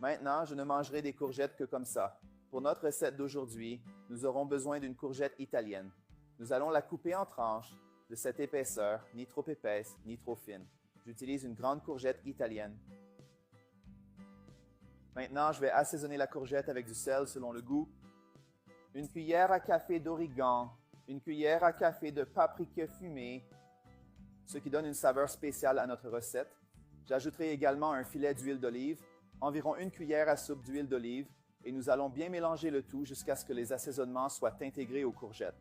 Maintenant, je ne mangerai des courgettes que comme ça. Pour notre recette d'aujourd'hui, nous aurons besoin d'une courgette italienne. Nous allons la couper en tranches de cette épaisseur, ni trop épaisse, ni trop fine. J'utilise une grande courgette italienne. Maintenant, je vais assaisonner la courgette avec du sel selon le goût. Une cuillère à café d'origan, une cuillère à café de paprika fumé, ce qui donne une saveur spéciale à notre recette. J'ajouterai également un filet d'huile d'olive, environ une cuillère à soupe d'huile d'olive, et nous allons bien mélanger le tout jusqu'à ce que les assaisonnements soient intégrés aux courgettes.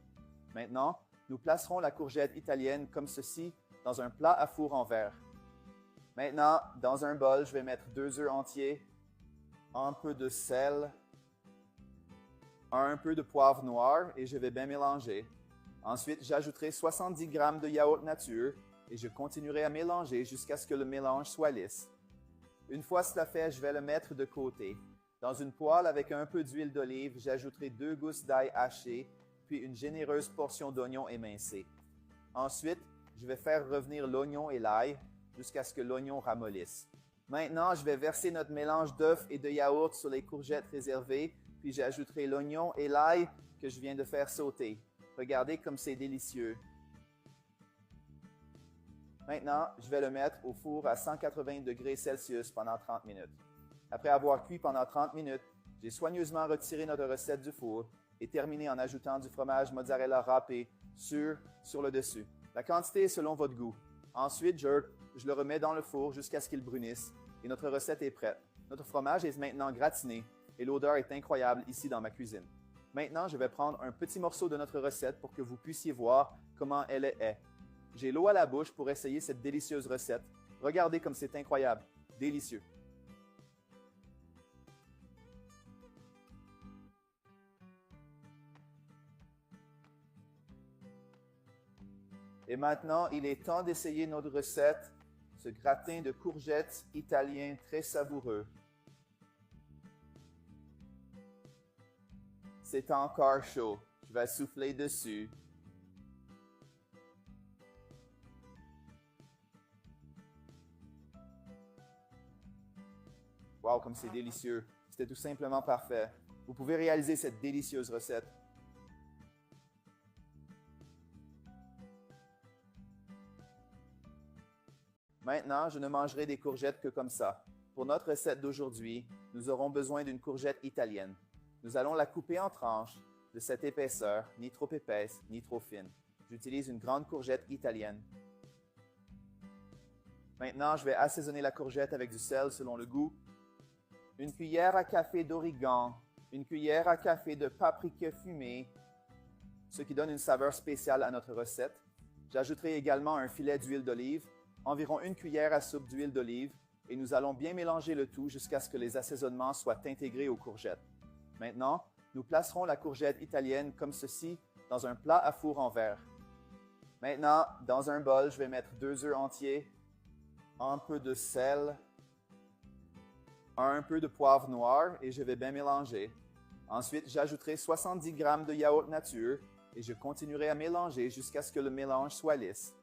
Maintenant, nous placerons la courgette italienne comme ceci dans un plat à four en verre. Maintenant, dans un bol, je vais mettre 2 œufs entiers, un peu de sel, un peu de poivre noir et je vais bien mélanger. Ensuite, j'ajouterai 70 g de yaourt nature et je continuerai à mélanger jusqu'à ce que le mélange soit lisse. Une fois cela fait, je vais le mettre de côté. Dans une poêle avec un peu d'huile d'olive, j'ajouterai 2 gousses d'ail hachées, puis une généreuse portion d'oignon émincé. Ensuite, je vais faire revenir l'oignon et l'ail jusqu'à ce que l'oignon ramollisse. Maintenant, je vais verser notre mélange d'œufs et de yaourt sur les courgettes réservées, puis j'ajouterai l'oignon et l'ail que je viens de faire sauter. Regardez comme c'est délicieux. Maintenant, je vais le mettre au four à 180 degrés Celsius pendant 30 minutes. Après avoir cuit pendant 30 minutes, j'ai soigneusement retiré notre recette du four et terminé en ajoutant du fromage mozzarella râpé sur le dessus. La quantité est selon votre goût. Ensuite, je le remets dans le four jusqu'à ce qu'il brunisse et notre recette est prête. Notre fromage est maintenant gratiné et l'odeur est incroyable ici dans ma cuisine. Maintenant, je vais prendre un petit morceau de notre recette pour que vous puissiez voir comment elle est. J'ai l'eau à la bouche pour essayer cette délicieuse recette. Regardez comme c'est incroyable, délicieux. Et maintenant, il est temps d'essayer notre recette, ce gratin de courgettes italien très savoureux. C'est encore chaud. Je vais souffler dessus. Wow, comme c'est délicieux. C'était tout simplement parfait. Vous pouvez réaliser cette délicieuse recette. Maintenant, je ne mangerai des courgettes que comme ça. Pour notre recette d'aujourd'hui, nous aurons besoin d'une courgette italienne. Nous allons la couper en tranches de cette épaisseur, ni trop épaisse, ni trop fine. J'utilise une grande courgette italienne. Maintenant, je vais assaisonner la courgette avec du sel selon le goût. Une cuillère à café d'origan, une cuillère à café de paprika fumé, ce qui donne une saveur spéciale à notre recette. J'ajouterai également un filet d'huile d'olive, environ une cuillère à soupe d'huile d'olive, et nous allons bien mélanger le tout jusqu'à ce que les assaisonnements soient intégrés aux courgettes. Maintenant, nous placerons la courgette italienne comme ceci dans un plat à four en verre. Maintenant, dans un bol, je vais mettre 2 œufs entiers, un peu de sel, un peu de poivre noir et je vais bien mélanger. Ensuite, j'ajouterai 70 g de yaourt nature et je continuerai à mélanger jusqu'à ce que le mélange soit lisse.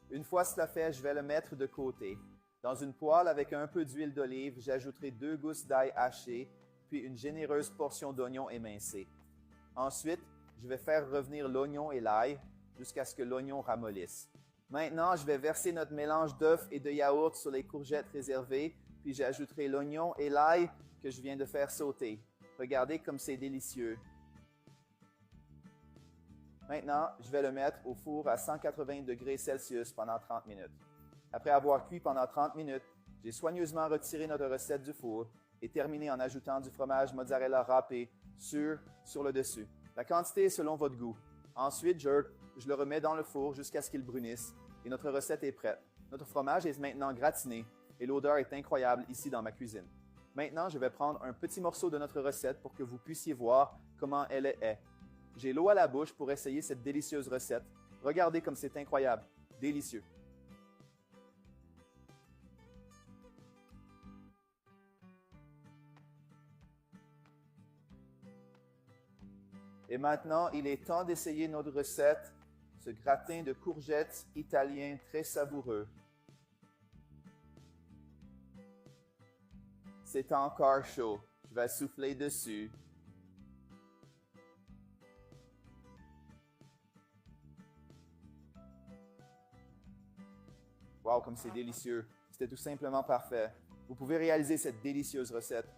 Une fois cela fait, je vais le mettre de côté. Dans une poêle avec un peu d'huile d'olive, j'ajouterai 2 gousses d'ail hachées, puis une généreuse portion d'oignon émincé. Ensuite, je vais faire revenir l'oignon et l'ail jusqu'à ce que l'oignon ramollisse. Maintenant, je vais verser notre mélange d'œufs et de yaourt sur les courgettes réservées, puis j'ajouterai l'oignon et l'ail que je viens de faire sauter. Regardez comme c'est délicieux. Maintenant, je vais le mettre au four à 180 degrés Celsius pendant 30 minutes. Après avoir cuit pendant 30 minutes, j'ai soigneusement retiré notre recette du four et terminé en ajoutant du fromage mozzarella râpé sur le dessus. La quantité est selon votre goût. Ensuite, je le remets dans le four jusqu'à ce qu'il brunisse et notre recette est prête. Notre fromage est maintenant gratiné et l'odeur est incroyable ici dans ma cuisine. Maintenant, je vais prendre un petit morceau de notre recette pour que vous puissiez voir comment elle est. J'ai l'eau à la bouche pour essayer cette délicieuse recette. Regardez comme c'est incroyable, délicieux. Et maintenant, il est temps d'essayer notre recette, ce gratin de courgettes italien très savoureux. C'est encore chaud. Je vais souffler dessus. Wow, comme c'est délicieux. C'était tout simplement parfait. Vous pouvez réaliser cette délicieuse recette